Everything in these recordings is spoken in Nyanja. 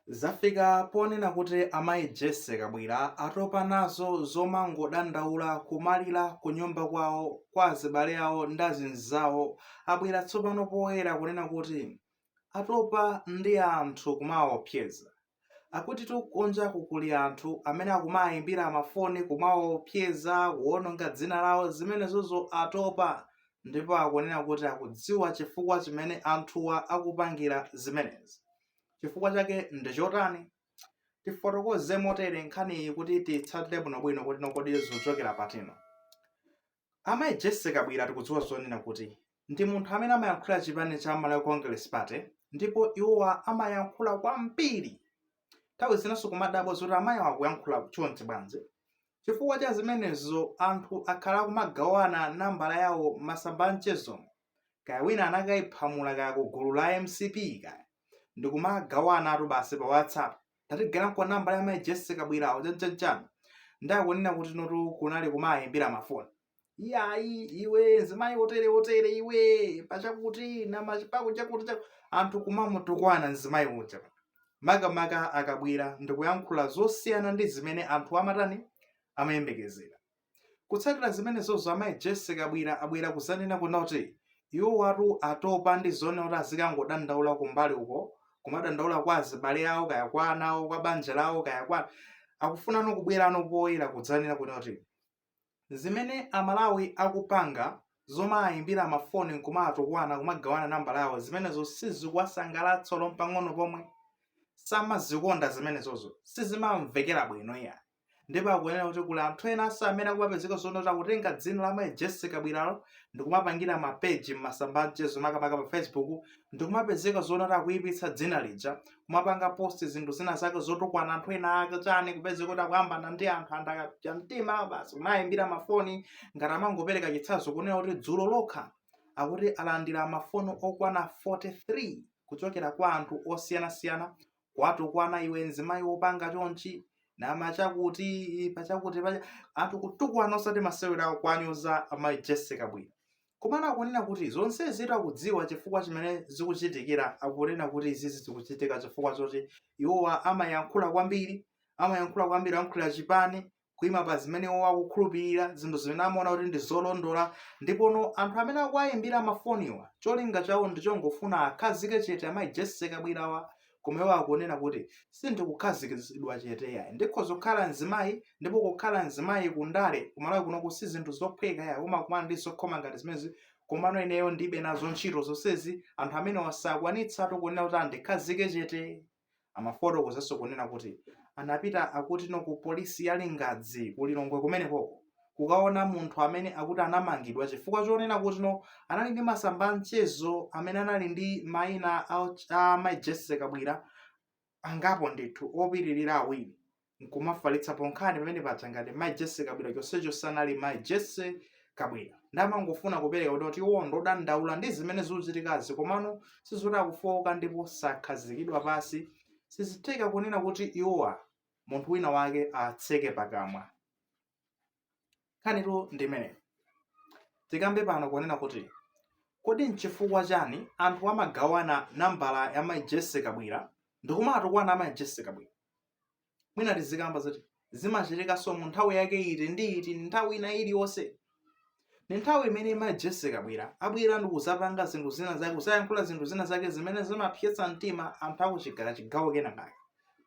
Zafika ponena kuti amayi Jesse Kabwira atopa nazo zomangodandaula kumalira ku nyumba kwawo kwa azibale awo ndi azinzawo abwera tsopano poyera kunena kuti atopa ndi anthu kumawaopseza. Akuti kunjaku kuli anthu amene akumayimbira mafoni kumawaopseza kuwononga dzina lawo zimenezozo atopa, ndipo akunena kuti akudziwa chifukwa chimene anthuwa akupangira zimenezi. Chifukwa chake ndi chotani? Tifotokoze motere nkhani kuti titsatire bwinobwino kuti nokodi zochokera patino. Amayi Jesse Kabwira tikudziwa zonena kuti ndi munthu amene amayankhula chipani cha Malawi Congress Party, ndipo iwowa amayankhula kwambiri. Nthawi zinanso kumadabwa zoti amayi akuyankhula chonchi bwanji. Chifukwa cha zimenezo anthu akhala kumagawana nambala yawo masamba amchezomo, kaya wina anakayiphamula kaya ku gulu la MCP kaya ndikumagawana atu basi pa WhatsApp tatigera nambala ya amayi Jesse Kabwirawo chanchana ndakunena kuti notu kunali kumayimbira mafoni. Iyayi iwe nzimayi otere iwe pachakuti namachipako chakuti anthu kumamutukwana nzimayi uja. Makamaka akabwera ndikuyankhula zosiyana ndi zimene anthu amatani amayembekezera. Kutsatira zimenezozo amayi Jesse Kabwira abwera kuzanena kuti iwo watu atopa ndi zone kuti azikangodandaula kumbali uko, kumadandaula kwa azibale awo kaya kwa ana awo kwa banja lawo kaya kwa akufuna kubwera poyera kudzanena kuti zimene amalawi akupanga zomayimbira mafoni nkumatukwana kumagawana nambala yawo zimenezo sizikuwasangalatsa pang'ono pomwe. Samazikonda zimenezozo, sizimamvekera bwino iya. Ndipo akunena kuti kuli anthu ena amene akumapezeka zonota kutenga dzina la amayi Jesse Kabwiralo ndikumapangira mapeji m'masamba amchezo makamaka pa Facebook, ndikumapezeka zonota akuyipitsa dzina lija kumapanga posti zinthu zina zake zotukwana anthu ena ake chani kupezeka kuti akuyambana ndi anthu andakapya mtima basi kumayimbira mafoni ngati amangopereka chitsanzo kunena kuti dzulo lokha akuti alandira mafoni okwana 43 kuchokera kwa anthu osiyanasiyana kwatukwana iwe nzimayi wopanga chonchi nama chakuti pachakuti anthu kutukwana osati masewera kwanyoza amayi Jesse Kabwira. Komana akunena kuti zonse zitu akudziwa chifukwa chimene zikuchitikira, akunena kuti izizi zikuchitika chifukwa choti iwowa amayankhula kwambiri ayankhula chipani kuima pa zimene iwowa akukhulupirira zinthu zimene amaona kuti ndi zolondola, ndipono anthu amene akuwayimbira mafoniwa cholinga chawo ndichongofuna akhazike chete amayi Jesse Kabwirawa. Koma iwo akunena kuti sindikukhazikitsidwa chete yayi, ndikhoza kukhala nzimayi ndipo kukhala nzimayi kundale kumalawi kuno kusi zinthu zophweka yayi umakumana ndi zokhoma ngati zimezi. Komano ineyo ndibe nazo ntchito zonsezi, anthu amene wasakwanitsatu kunena kuti andikhazike chete. Amafotokozenso kunena kuti anapita akuti no ku polisi ya Lingadzi ku Lilongwe kumeneko kukaona munthu amene akuti anamangidwa chifukwa chonena kuti no anali ndi masamba amchezo amene anali ndi mayina a amayi Jesse Kabwira angapo ndithu opitirira awiri nkumafalitsapo nkhani pamene paja ngati mayi Jesse Kabwira chonsecho sanali mayi Jesse Kabwira. Ndamangofuna kupereka kuti iwo ndodandaula ndi zimene zikuchitikazi, komano sizoti akufoka ndipo sakhazikidwa pasi, sizitheka kunena kuti iwowa munthu wina wake atseke pakamwa. Nkhanitu ndimene tikambe pano kunena kuti kodi nchifukwa chani anthu amagawana nambala ya amayi Jesse Kabwira ndikumatukwana amayi Jesse Kabwira. Mwina tizikamba zoti zimachitikanso mu nthawi yake iti ndi iti, nthawi ina iliyonse. Ni nthawi imene amayi Jesse Kabwira abwera ndi kuzapanga zinthu zina zake, kusayankhula zinthu zina zake zimene zimapyetsa mtima anthu akuchigala chigawo kenakake.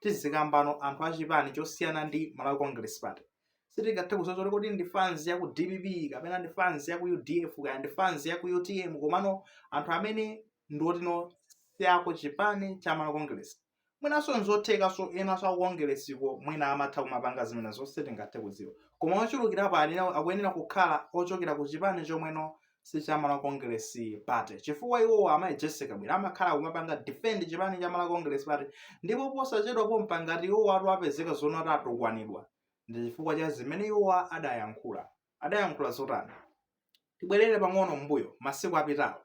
Tizikambano anthu achipani chosiyana ndi Malawi Congress Party. Sitingathe kuzochoti kuti ndi fans ya ku DPP kapena ndi fans ya ku UDF kaya ndi fans ya ku UTM, komano anthu amene ndotino siyako chipani cha Malawi Congress. Mwinanso nzothekaso enanso aku Congressiko mwina amatha kumapanga zimene zonse tingathe kudziwa, koma ochulukirapo akuyenera kukhala ochokera ku chipani chomweno si cha Malawi Congress Party, chifukwa iwowa amayi Jesse Kabwira amakhala kumapanga defend chipani cha Malawi Congress Party, ndipo posachedwapo mpangati iwowa atu apezeka zonota atukwanidwa ndi chifukwa cha zimene iwowa adayankhula zotani. Tibwerere pang'ono mbuyo masiku apitawo,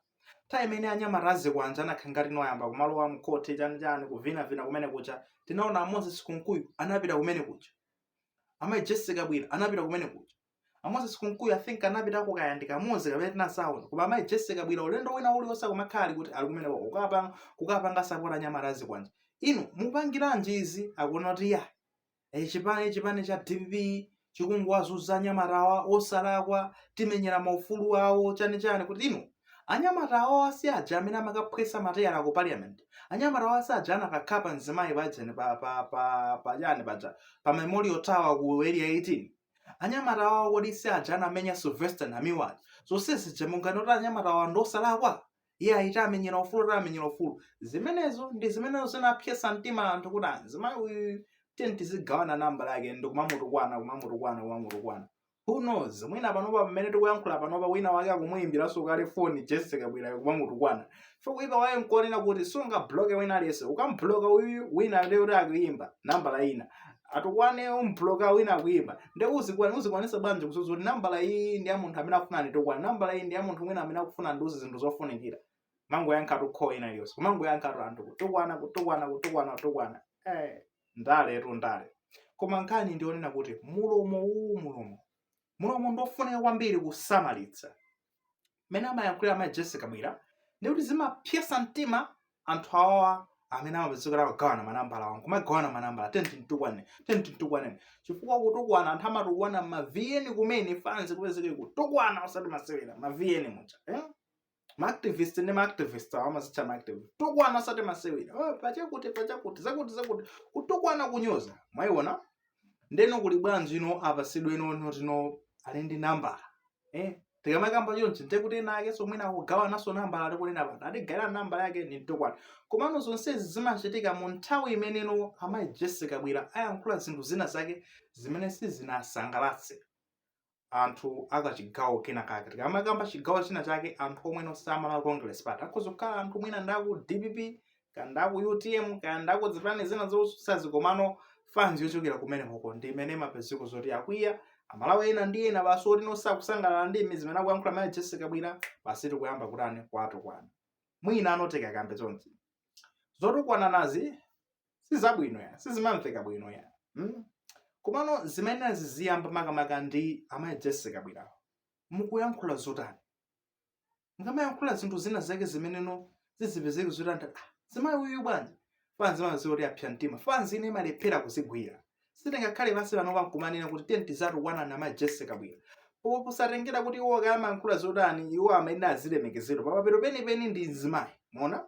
nthawi imene anyamata azikwanja anakhala ngati noyamba kumalowa mkhoti chanjani kuvinavina kumene kucha, tinaona Moses Kunkuyu anapita kumene kucha, amayi Jesse Kabwira anapita kumene kucha. Moses Kunkuyu I think anapitako kayandika mozi kapena tinasaona, koma amayi Jesse Kabwira ulendo wina uliwonse kumakhala kuti ali kumene kukapanga sapota anyamata azikwanja. inu mupangiranji izi? Akuona kuti ya chipani cha DPP chikungwazunza anyamatawa osalakwa timenyera maufulu awo chani kuti inu anyamatawa asi aja amene amakaphwesa mateyala ku parliament, anyamatawa asi aja anakakhapa mzimayi pajani pa memorial tower ku area 18, anyamatawa kodi si aja anamenya Sylvester Namiwali. Zonsezi jamunganoti anyamatawa ndosalakwa iye aita amenyera ufulu. Zimenezo ndi zimenezo zinapyesa mtima anthu kuti mzimayi uyu tizigawana namba lake kumamutukwana. Who knows? Mwina panopa pamene tikuyankhula panopa wina wake akumuyimbiraso kale foni Jessica Bwira kumamutukwana. Ipa waye nkuonena kuti sungabloke wina aliyense, ukambloka uyu wina lero akuyimba nambala ina atukwane umbloka wina akuyimba. Nde uzikwanisa bwanji kuti nambala iyi ndi ya munthu amene akufuna nditukwana, nambala iyi ndi ya munthu mwina amene akufuna ndiuzi zinthu zofunikira. Mango yankha kho ina iliyonse, mango yankha anthu kutukwana. Ndale. Koma nkhani ndionena kuti mulomo ndofunika kwambiri kusamalitsa. Mene amayankhulira amayi Jessica Bwira ndikuti zimapyesa mtima anthu awawa amene amapezekera kugawana manambala awo, kumagawana manambala 10 chifukwa kutukwana anthu amatukwana ma-VN kumene fans kupezeke kutukwana osati masewera ma-VN mucha ma-activist ndi ma-activist amazitcha ma-activist tukwana osati masewera pachakuti zakuti kutukwana kunyoza mwayiona. Ndeno kuli bwanji ino apasidwe ino ali ndi nambala tikamakamba chonchi ndekuti nake somwina kugawananso nambala tikunena pano atigayira nambala yake ni tukwana. Komano zonsezi zimachitika mu nthawi imeneno amayi Jessica Bwira ayankhula zinthu zina zake zimene sizinasangalatse anthu akachigawo kena kake. Tikamakamba chigawo china chake anthu omwe samala Congress Party akhoza kukhala anthu mwina ndaku DPP kandaku UTM kandaku zipani zina zosusazi, komano fans yochokera kumene koko ndi imene mapezeko zoti akwiya amalawi ena ndi ena basi oti nosakusangalala ndi imi zimene akuyankhula amayi Jessica Bwira basi tikuyamba kutani kwatukwana. Mwina anoteka kambe zonse zotukwana nazi sizabwino ya sizimamveka bwino ya komano zimene ziziyamba makamaka ndi amayi Jessica Bwira mukuyankhula zotani. Ngamayankhula zinthu zina zake zimeneno zizipezeke zotani zimayi uyu bwanji fans amazoti apya mtima, fans ine malephera kuzigwira. Sitingakhale basi pano pankumanena kuti tizatukwana na amayi Jessica Bwira posatengera kuti iwo akayankhula zotani iwo amene azilemekezero papapero penipeni ndi mzimayi. Mona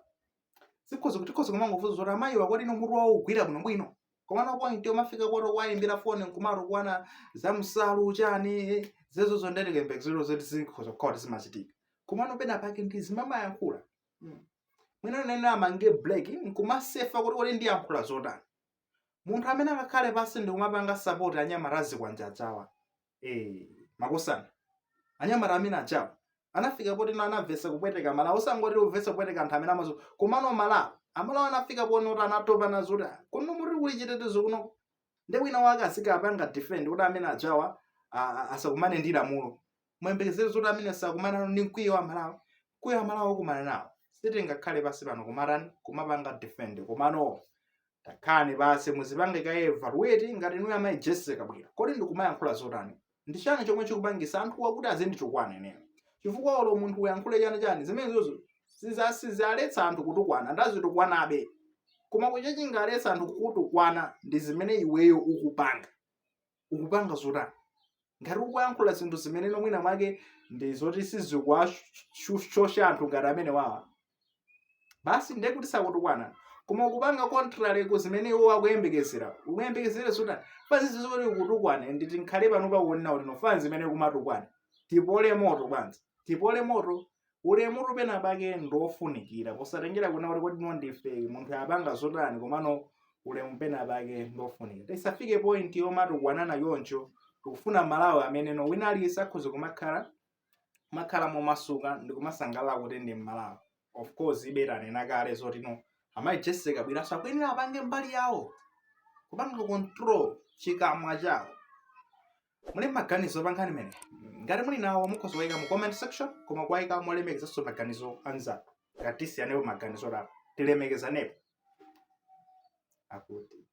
tikhoza kumangofuza zoti amayi wakwati ino mutu wawo ugwira bwinobwino, komano point omafika kuti wayimbira foni nkumatukwana za msalu chani zezozo ndalekekezero zoti zikhoza kukhala zimachitika, komano pena pake ndi zimamayankhula mwina nene amange black nkumasefa kuti ndiyankhula zotani. Munthu amene akakhale pasi ndi kumapanga support anyamarazi kwanjajawa makosana anyamara amene ajawa anafika poti anavesa kupweteka malawo osangoti uvesa kupweteka anthu amene amazo komano amalawo anafika poti kuti anatopa nazoti kuno muri kuli chitetezo kuno ndi wina wake asikapanga defend kuti amene ajawa asakumane ndi lamulo. Mwembekezero zoti amene sakumana ndi mkwiyo wa malawo kumana nawo. Sitingakhale pasi pano kumapanga defend, komano takhani basi muzipange ka evaluate ngati inu amayi Jessica Bwira kodi ndikumayankhula zotani, ndi chani chomwe chikupangisa anthu wakuti azinditukwana ineyo. Chifukwa olo munthu uyankhule chani zimenezozo sizaletsa anthu kutukwana ndazitukwana koma kucha chingaletsa anthu kutukwana ndi zimene iweyo ukupanga zotani. Ngati ukuyankhula zinthu zimeneno mwina mwake ndi zoti sizikuwashosha anthu ngati amene wawa basi ndiye kuti sakutukwana, koma ukupanga contrary ku zimene iwo akuyembekezera zotani fans zoti ukutukwana. Nditi nkhale pano pakuonena kuti no fans zimene kumatukwana tipole moto kwanza, tipole moto. Ulemutu pena pake ndofunikira posatengera kuna kuti kodi ndife munthu apanga zotani, komano ulemu pena pake ndofunikira. Tisafike point yomatukwana yoncho tikufuna malawi amene no wina aliyense akhoza kumakhala momasuka ndi kumasangalala kuti ndi Malawi. Of course iberanena kale zoti no amayi Jessica Bwira sakwenera apange mbali yawo kupanga control chikamwa chawo. Muli maganizo pankhani mene ngati muli nawo mukhoza kuwayika mu comment section, koma kuwayika molemekezanso maganizo anzanu ngati tisiyanepo maganizo tapo tilemekezanepo akuti